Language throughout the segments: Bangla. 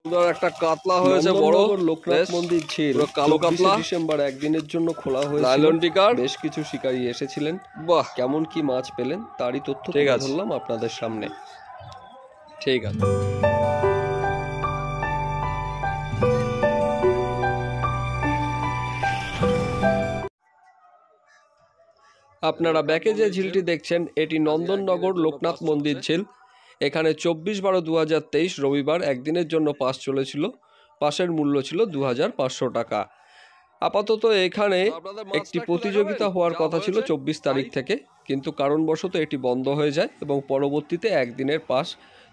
একটা কাতলা হয়েছে বড় লোকনাথ মন্দির ছিল কালো কাতলা ডিসেম্বর একদিনের জন্য খোলা হয়েছিল। নাইলন টিকার বেশ কিছু শিকারী এসেছিলেন। বাহ, কেমন কি মাছ পেলেন তারই তথ্য ঠিক তুলে আছে। ধরলাম আপনাদের সামনে। ঠিক আছে। আপনারা ব্যাকে যে ঝিলটি দেখছেন এটি নন্দননগর লোকনাথ মন্দির ঝিল। এখানে 24/12/2023 রবিবার একদিনের জন্য পাস চলেছিল। পাসের মূল্য ছিল 2500 টাকা। আপাতত এখানে একটি প্রতিযোগিতা হওয়ার কথা ছিল 24 তারিখ থেকে, কিন্তু কারণবশত এটি বন্ধ হয়ে যায় এবং পরবর্তীতে একদিনের পাস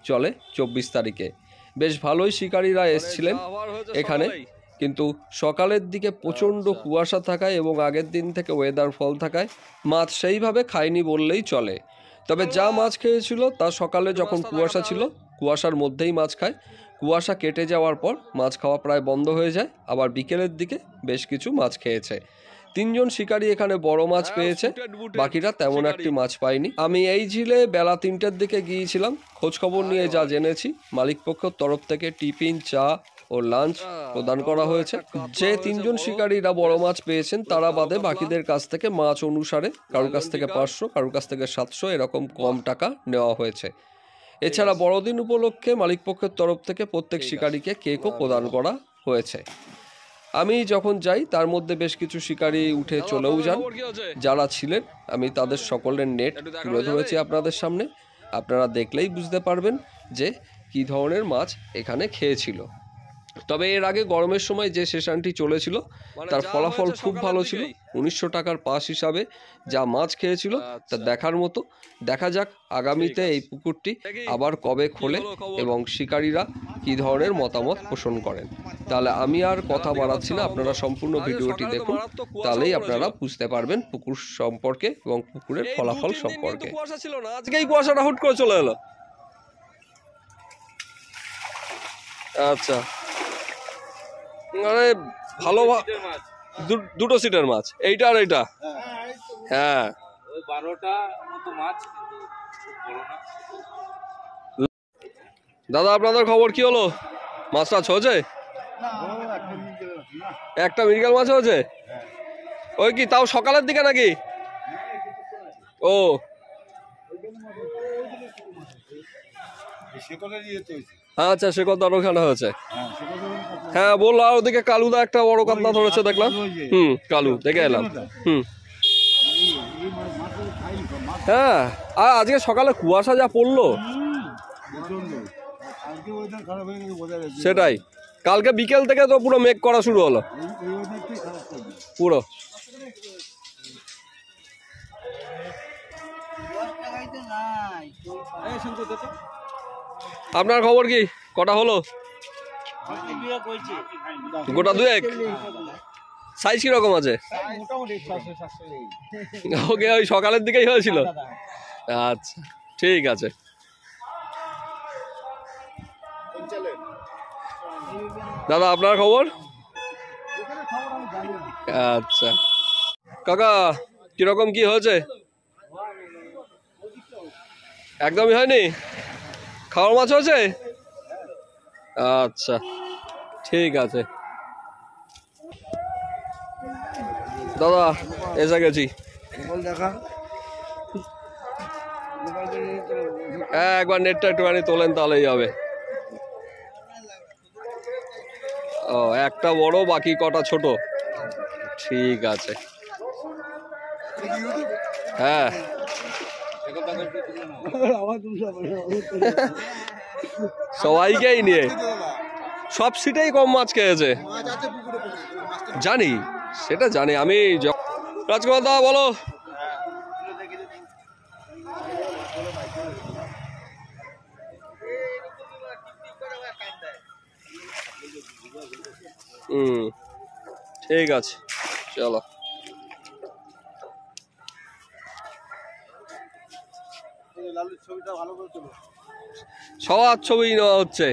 চলে 24 তারিখে। বেশ ভালোই শিকারীরা এসেছিলেন এখানে, কিন্তু সকালের দিকে প্রচণ্ড কুয়াশা থাকায় এবং আগের দিন থেকে ওয়েদার ফল থাকায় মাছ সেইভাবে খায়নি বললেই চলে। তবে যা মাছ খেয়েছিল তা সকালে যখন কুয়াশা ছিল কুয়াশার মধ্যেই মাছ খায়। কুয়াশা কেটে যাওয়ার পর মাছ খাওয়া প্রায় বন্ধ হয়ে যায়। আবার বিকেলের দিকে বেশ কিছু মাছ খেয়েছে। 3 জন শিকারী এখানে বড় মাছ পেয়েছে, বাকিরা তেমন একটি মাছ পায়নি। আমি এই ঝিলে বেলা 3টের দিকে গিয়েছিলাম। খোঁজখবর নিয়ে যা জেনেছি, মালিকপক্ষের তরফ থেকে টিফিন, চা ও লাঞ্চ প্রদান করা হয়েছে। যে 3 জন শিকারীরা বড় মাছ পেয়েছেন তারা বাদে বাকিদের কাছ থেকে মাছ অনুসারে কারোর কাছ থেকে 500, কারোর কাছ থেকে 700 এরকম কম টাকা নেওয়া হয়েছে। এছাড়া বড়দিন উপলক্ষে মালিকপক্ষের তরফ থেকে প্রত্যেক শিকারীকে কেকও প্রদান করা হয়েছে। আমি যখন যাই তার মধ্যে বেশ কিছু শিকারী উঠে চলেও যান। যারা ছিলেন আমি তাদের সকলের নেট তুলে ধরেছি আপনাদের সামনে। আপনারা দেখলেই বুঝতে পারবেন যে কী ধরনের মাছ এখানে খেয়েছিল। তবে এর আগে গরমের সময় যে সেশনটি চলেছিল তার ফলাফল খুব ভালো ছিল। 1900 টাকার পাস হিসাবে যা মাছ খেয়েছিল তা দেখার মতো। দেখা যাক আগামীতে এই পুকুরটি আবার কবে খোলে এবং শিকারীরা কী ধরনের মতামত পোষণ করেন। তাহলে আমি আর কথা বাড়াচ্ছি না, আপনারা সম্পূর্ণ ভিডিওটি দেখুন, তাহলেই আপনারা বুঝতে পারবেন পুকুর সম্পর্কে এবং পুকুরের ফলাফল সম্পর্কে। কুয়াশা ছিল না, আজকে এই কুয়াশাটা হুট করে চলে এলো। আচ্ছা, আরে ভালো দুটো সিটের মাছ, এইটা আর এইটা। হ্যাঁ, ওই 12টা মতো মাছ, দাদা আপনাদের খবর কি হলো? মাছ টাছ হয়েছে? একটা মৃগেল মাছ হয়েছে? ওই কি তাও সকালের দিকে নাকি? ও আচ্ছা, সে কথা ওখানে হয়েছে। হ্যাঁ বললো, আর ওদিকে কালুদা একটা বড় কাতলা ধরেছে দেখলাম। কালু দেখে এলাম। হ্যাঁ, আর আজকে সকালে কুয়াশা যা পড়লো, সেটাই। কালকে বিকেল থেকে তো পুরো মেঘ করা শুরু হলো পুরো। আপনার খবর কি? কটা হলো? গোটা 2-1। সাইজ কিরকম আছে? ওকে, ওই সকালের দিকেই হয়েছিল। আচ্ছা ঠিক আছে। দাদা আপনার খবর? আচ্ছা কাকা, কিরকম কি হয়েছে? একদমই হয়নি? খাওয়ার মাছ হয়েছে? আচ্ছা ঠিক আছে। দাদা এসে গেছি। একবার নেটটা একটুখানি তোলেন তাহলেই হবে। ও, একটা বড়, বাকি কটা ছোট। ঠিক আছে। হ্যাঁ সবাইকেই নিয়ে সব সিটেই কম মাছ খেয়েছে, জানি, সেটা জানি আমি। রাজকুমার দা বলো। ঠিক আছে, চলো। সবার ছবি নেওয়া হচ্ছে।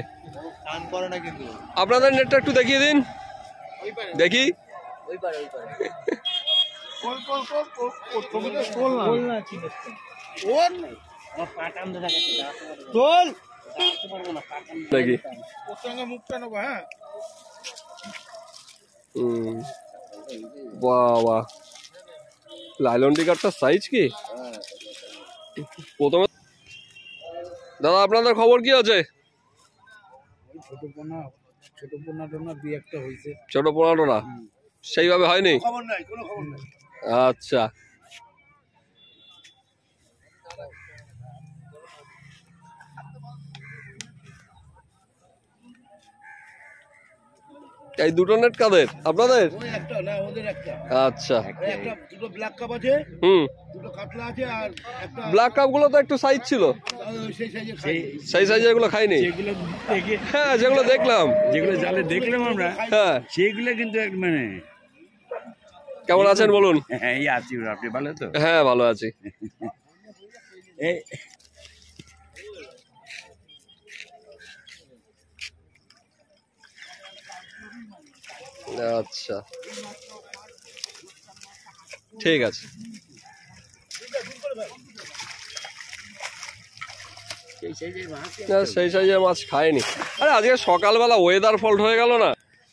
আপনাদের নেটটা একটু দেখিয়ে দিন, দেখি। নাকি বাবা লাইলন টিকারটার সাইজ কি প্রথমে। দাদা আপনাদের খবর কি আছে? ছোট পোনা টোনা সেইভাবে হয়নি? আচ্ছা এই দুটো নেট কাদের? আপনাদের? আচ্ছা হুম ব্ল্যাক কাপ গুলো তো একটু সাইজ ছিল, সেই সাইজে এগুলো খাইনি। হ্যাঁ যেগুলো দেখলাম, যেগুলো জালে দেখলাম আমরা, হ্যাঁ সেগুলো কিন্তু মানে কেমন আছেন বলুন? এই আছি, আপনি ভালো তো? হ্যাঁ ভালো আছি। এই আচ্ছা ঠিক আছে। না সেই সাইজের মাছ খায়নি। আরে আজকে সকালবেলা ওয়েদার ফল্ট হয়ে গেল না।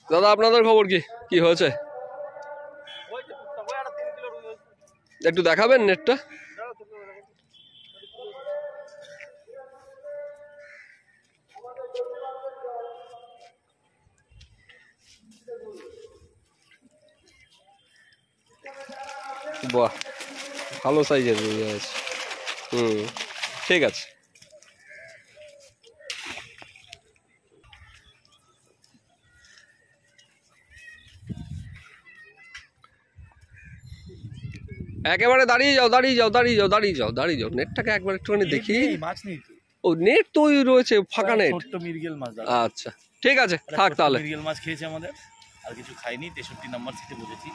দাদা আপনাদের খবর কি, কি হয়েছে একটু দেখাবেন নেটটা? বাহ ভালো সাইজের রুই আছে। ঠিক আছে। একেবারে দাঁড়িয়ে যাও দাঁড়িয়ে যাও দাঁড়িয়ে যাও দাঁড়িয়ে যাও দাঁড়িয়ে যাও, নেটটাকে একবার একটুখানি দেখি। মাছ নেই তো, ও নেট তো ওই রয়েছে, ফাঁকা নেট। ছোট্ট মিরগেল মাছ। আচ্ছা ঠিক আছে থাক তাহলে। মিরগেল মাছ খেয়েছে আমাদের, আর কিছু খাইনি। 63 নম্বর সিটে বসেছি।